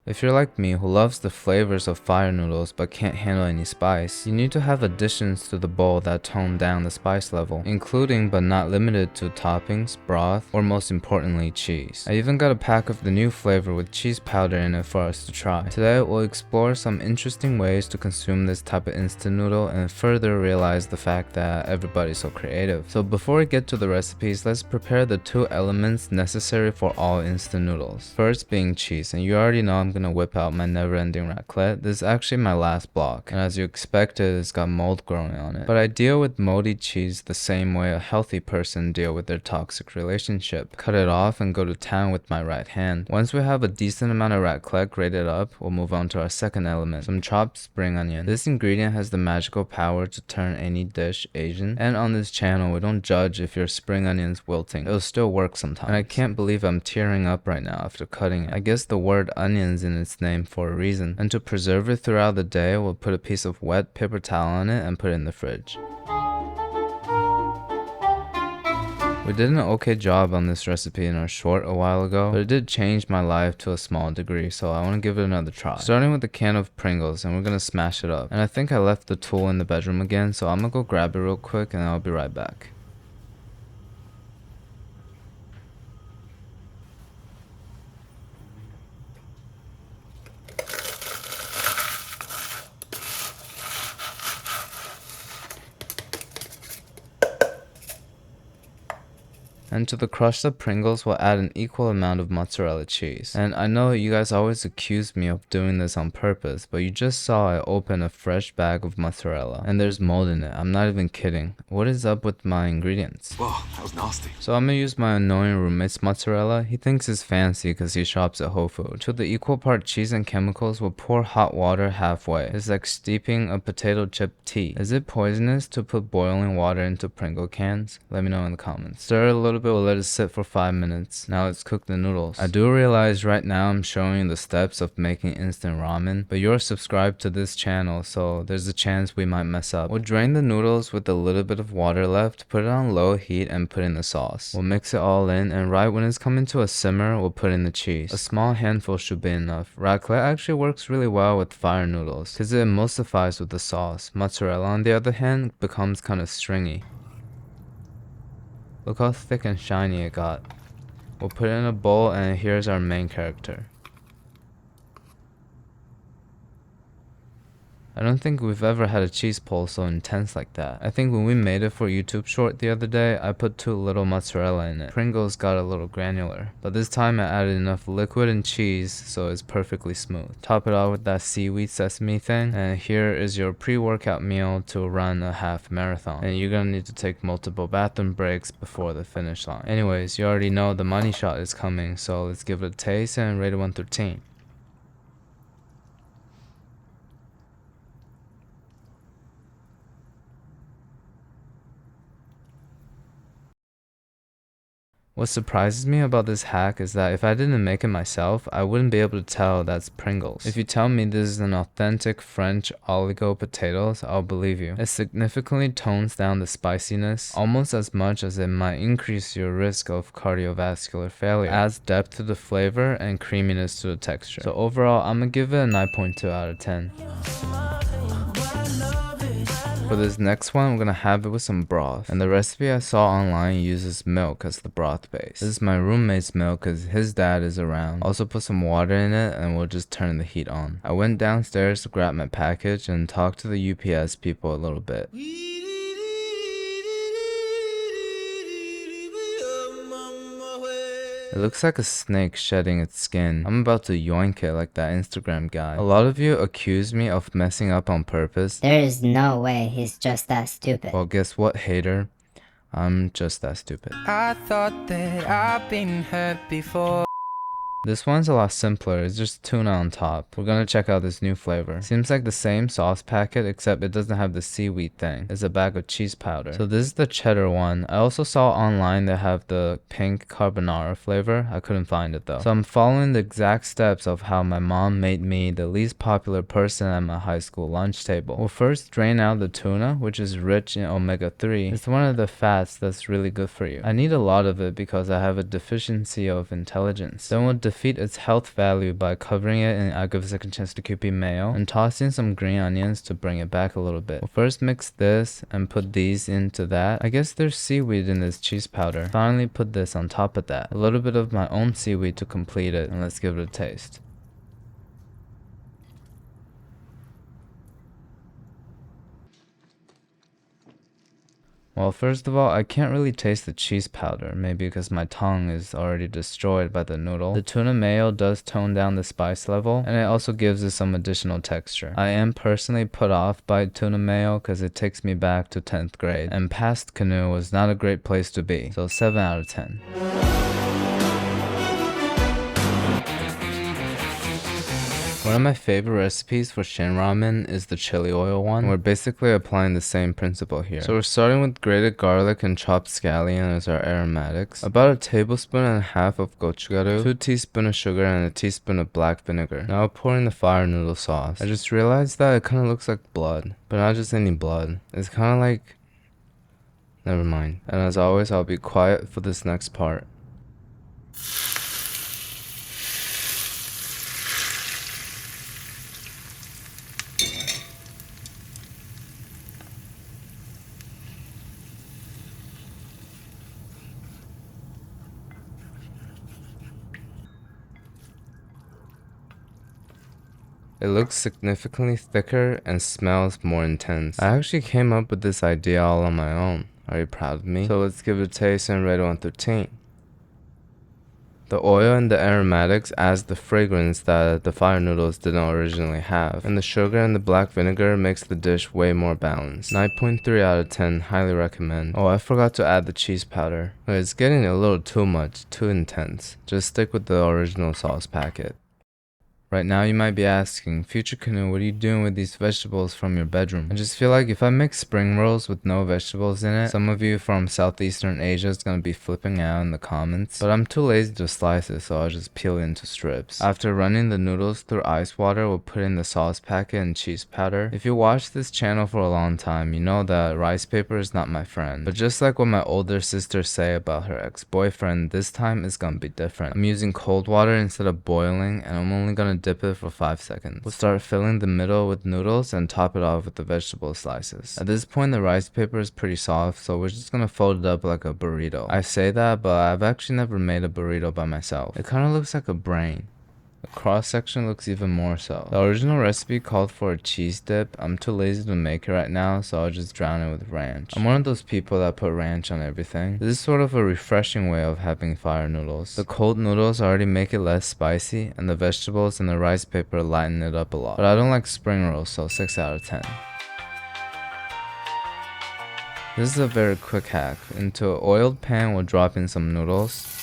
If you're like me who loves the flavors of fire noodles but can't handle any spice, you need to have additions to the bowl that tone down the spice level, including but not limited to toppings, broth, or most importantly cheese. I even got a pack of the new flavor with cheese powder in it for us to try. Today we'll explore some interesting ways to consume this type of instant noodle and further realize the fact that everybody's so creative. So before we get to the recipes, let's prepare the two elements necessary for all instant noodles. First being cheese, and you already know I'm gonna whip out my never-ending raclette. This is actually my last block, and as you expected, it's got mold growing on it. But I deal with moldy cheese the same way a healthy person deal with their toxic relationship. Cut it off and go to town with my right hand. Once we have a decent amount of raclette grated up, we'll move on to our second element, some chopped spring onion. This ingredient has the magical power to turn any dish Asian, and on this channel we don't judge if your spring onion's wilting. It'll still work sometimes. And I can't believe I'm tearing up right now after cutting it. I guess the word onions in its name for a reason. And to preserve it throughout the day, we'll put a piece of wet paper towel on it and put it in the fridge. We did an okay job on this recipe in our short a while ago, but it did change my life to a small degree, so I want to give it another try. Starting with a can of Pringles, and we're gonna smash it up. And I think I left the tool in the bedroom again, so I'm gonna go grab it real quick and I'll be right back. And to the crushed up Pringles, we'll add an equal amount of mozzarella cheese. And I know you guys always accuse me of doing this on purpose, but you just saw I open a fresh bag of mozzarella, and there's mold in it. I'm not even kidding. What is up with my ingredients? Whoa, that was nasty. So I'm gonna use my annoying roommate's mozzarella. He thinks it's fancy because he shops at Whole Foods. To the equal part cheese and chemicals, we'll pour hot water halfway. It's like steeping a potato chip tea. Is it poisonous to put boiling water into Pringle cans? Let me know in the comments. Stir a little bit, we'll let it sit for 5 minutes. Now let's cook the noodles. I do realize right now I'm showing you the steps of making instant ramen, but you're subscribed to this channel, so there's a chance we might mess up. We'll drain the noodles with a little bit of water left, put it on low heat and put in the sauce. We'll mix it all in, and right when it's coming to a simmer, we'll put in the cheese. A small handful should be enough. Raclette actually works really well with fire noodles because it emulsifies with the sauce. Mozzarella on the other hand becomes kind of stringy. Look how thick and shiny it got. We'll put it in a bowl, and here's our main character. I don't think we've ever had a cheese pull so intense like that. I think when we made it for YouTube short the other day, I put too little mozzarella in it. Pringles got a little granular, but this time I added enough liquid and cheese so it's perfectly smooth. Top it off with that seaweed sesame thing, and here is your pre-workout meal to run a half marathon. And you're gonna need to take multiple bathroom breaks before the finish line. Anyways, you already know the money shot is coming, so let's give it a taste and rate it 1 through 10. What surprises me about this hack is that if I didn't make it myself, I wouldn't be able to tell that's Pringles. If you tell me this is an authentic French oligo potatoes, I'll believe you. It significantly tones down the spiciness, almost as much as it might increase your risk of cardiovascular failure. Adds depth to the flavor and creaminess to the texture. So overall, I'm gonna give it a 9.2 out of 10. For this next one, I'm gonna have it with some broth, and the recipe I saw online uses milk as the broth base. This is my roommate's milk because his dad is around. Also put some water in it and we'll just turn the heat on. I went downstairs to grab my package and talked to the UPS people a little bit. It looks like a snake shedding its skin. I'm about to yoink it like that Instagram guy. A lot of you accuse me of messing up on purpose. There is no way he's just that stupid. Well, guess what, hater? I'm just that stupid. I thought that I've been hurt before. This one's a lot simpler, it's just tuna on top. We're gonna check out this new flavor. Seems like the same sauce packet except it doesn't have the seaweed thing. It's a bag of cheese powder. So this is the cheddar one. I also saw online they have the pink carbonara flavor. I couldn't find it though. So I'm following the exact steps of how my mom made me the least popular person at my high school lunch table. We'll first drain out the tuna, which is rich in omega-3. It's one of the fats that's really good for you. I need a lot of it because I have a deficiency of intelligence. Then we'll defeat its health value by covering it in agave chester Kewpie mayo and tossing some green onions to bring it back a little bit. We'll first mix this and put these into that. I guess there's seaweed in this cheese powder. Finally put this on top of that. A little bit of my own seaweed to complete it, and let's give it a taste. Well, first of all, I can't really taste the cheese powder, maybe because my tongue is already destroyed by the noodle. The tuna mayo does tone down the spice level, and it also gives it some additional texture. I am personally put off by tuna mayo because it takes me back to 10th grade, and past Canoe was not a great place to be, so 7 out of 10. One of my favorite recipes for shin ramen is the chili oil one. We're basically applying the same principle here. So we're starting with grated garlic and chopped scallion as our aromatics, about a tablespoon and a half of gochugaru, 2 teaspoons of sugar, and a teaspoon of black vinegar. Now pour in the fire noodle sauce. I just realized that it kind of looks like blood, but not just any blood. It's kind of like... never mind. And as always, I'll be quiet for this next part. It looks significantly thicker and smells more intense. I actually came up with this idea all on my own. Are you proud of me? So let's give it a taste and rate it 1 through 10. The oil and the aromatics adds the fragrance that the fire noodles didn't originally have, and the sugar and the black vinegar makes the dish way more balanced. 9.3 out of 10, highly recommend. Oh, I forgot to add the cheese powder. It's getting a little too much, too intense. Just stick with the original sauce packet. Right now you might be asking, FutureCanoe, what are you doing with these vegetables from your bedroom? I just feel like if I make spring rolls with no vegetables in it, some of you from Southeastern Asia is gonna be flipping out in the comments. But I'm too lazy to slice it, so I'll just peel it into strips. After running the noodles through ice water, we'll put in the sauce packet and cheese powder. If you watch this channel for a long time, you know that rice paper is not my friend. But just like what my older sisters say about her ex-boyfriend, this time is gonna be different. I'm using cold water instead of boiling, and I'm only gonna dip it for 5 seconds. We'll start filling the middle with noodles and top it off with the vegetable slices. At this point the rice paper is pretty soft, so we're just gonna fold it up like a burrito. I say that, but I've actually never made a burrito by myself. It kind of looks like a brain. The cross section looks even more so. The original recipe called for a cheese dip. I'm too lazy to make it right now, so I'll just drown it with ranch. I'm one of those people that put ranch on everything. This is sort of a refreshing way of having fire noodles. The cold noodles already make it less spicy, and the vegetables and the rice paper lighten it up a lot. But I don't like spring rolls, so 6 out of 10. This is a very quick hack. Into an oiled pan, we'll drop in some noodles.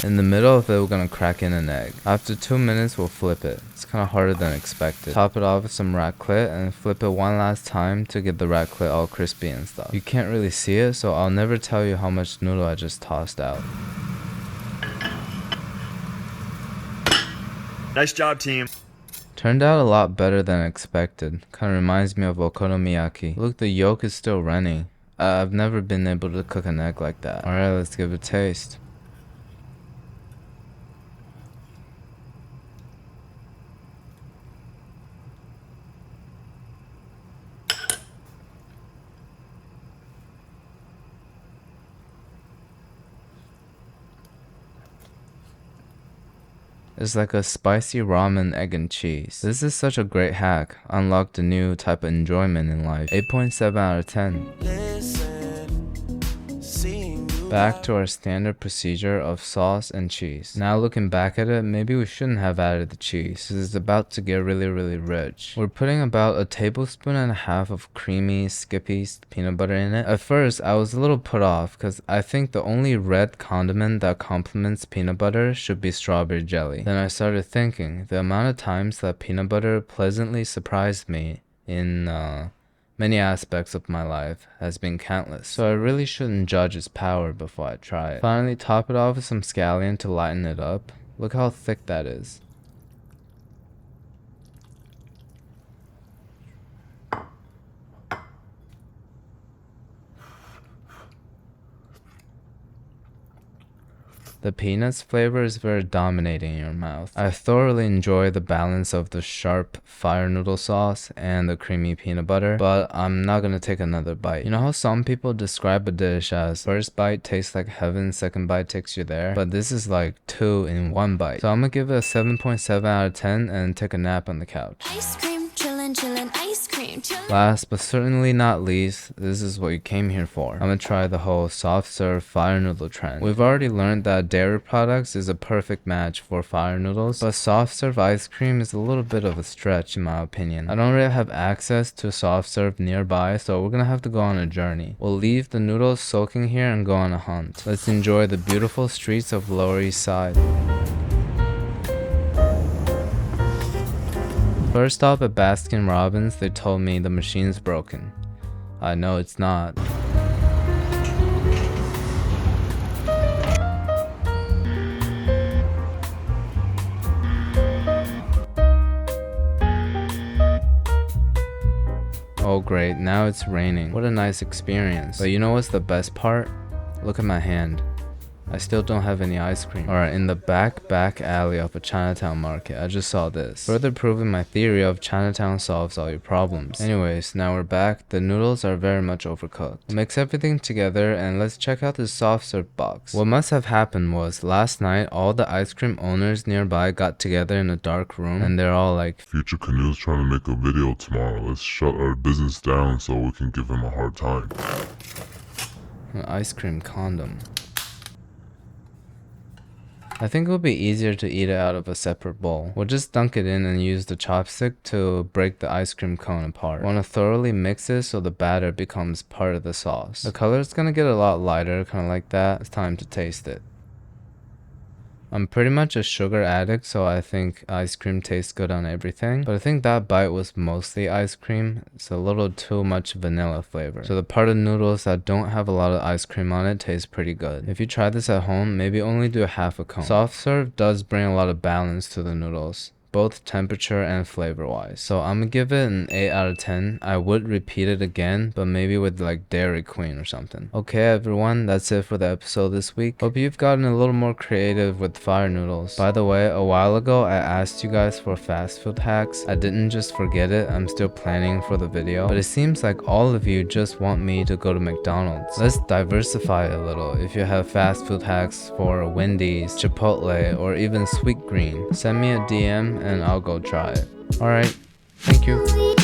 In the middle of it, we're gonna crack in an egg. After 2 minutes, we'll flip it. It's kinda harder than expected. Top it off with some raclette and flip it one last time to get the raclette all crispy and stuff. You can't really see it, so I'll never tell you how much noodle I just tossed out. Nice job, team. Turned out a lot better than expected. Kinda reminds me of okonomiyaki. Look, the yolk is still runny. I've never been able to cook an egg like that. Alright, let's give it a taste. It's like a spicy ramen egg and cheese. This is such a great hack. Unlocked a new type of enjoyment in life. 8.7 out of 10. Back to our standard procedure of sauce and cheese. Now looking back at it, maybe we shouldn't have added the cheese, because it's about to get really rich. We're putting about a tablespoon and a half of creamy, skippy peanut butter in it. At first, I was a little put off, because I think the only red condiment that complements peanut butter should be strawberry jelly. Then I started thinking, the amount of times that peanut butter pleasantly surprised me in many aspects of my life has been countless, so I really shouldn't judge its power before I try it. Finally, top it off with some scallion to lighten it up. Look how thick that is. The peanuts flavor is very dominating in your mouth. I thoroughly enjoy the balance of the sharp fire noodle sauce and the creamy peanut butter, but I'm not gonna take another bite. You know how some people describe a dish as first bite tastes like heaven, second bite takes you there? But this is like 2 in 1 bite. So I'm gonna give it a 7.7 out of 10 and take a nap on the couch. Ice cream, chillin', ice cream, chillin'. Last but certainly not least, this is what you came here for. I'm gonna try the whole soft serve fire noodle trend. We've already learned that dairy products is a perfect match for fire noodles, but soft serve ice cream is a little bit of a stretch in my opinion. I don't really have access to soft serve nearby, so we're gonna have to go on a journey. We'll leave the noodles soaking here and go on a hunt. Let's enjoy the beautiful streets of Lower East Side. First stop at Baskin Robbins, they told me the machine's broken. I know it's not. Oh great, now it's raining. What a nice experience. But you know what's the best part? Look at my hand. I still don't have any ice cream. Alright, in the back alley of a Chinatown market, I just saw this. Further proving my theory of Chinatown solves all your problems. Anyways, now we're back. The noodles are very much overcooked. We'll mix everything together and let's check out this soft serve box. What must have happened was last night all the ice cream owners nearby got together in a dark room and they're all like, FutureCanoe's trying to make a video tomorrow. Let's shut our business down so we can give him a hard time. an ice cream condom. I think it'll be easier to eat it out of a separate bowl. We'll just dunk it in and use the chopstick to break the ice cream cone apart. Want to thoroughly mix it so the batter becomes part of the sauce. The color is gonna get a lot lighter, kind of like that. It's time to taste it. I'm pretty much a sugar addict, so I think ice cream tastes good on everything. But I think that bite was mostly ice cream. It's a little too much vanilla flavor. So the part of noodles that don't have a lot of ice cream on it tastes pretty good. If you try this at home, maybe only do half a cone. Soft serve does bring a lot of balance to the noodles, both temperature and flavor wise. So I'm gonna give it an 8 out of 10. I would repeat it again, but maybe with like Dairy Queen or something. Okay everyone, that's it for the episode this week. Hope you've gotten a little more creative with fire noodles. By the way, a while ago I asked you guys for fast food hacks. I didn't just forget it, I'm still planning for the video. But it seems like all of you just want me to go to McDonald's. Let's diversify a little. If you have fast food hacks for Wendy's, Chipotle, or even Sweet Green, send me a DM and I'll go try it. Alright, thank you.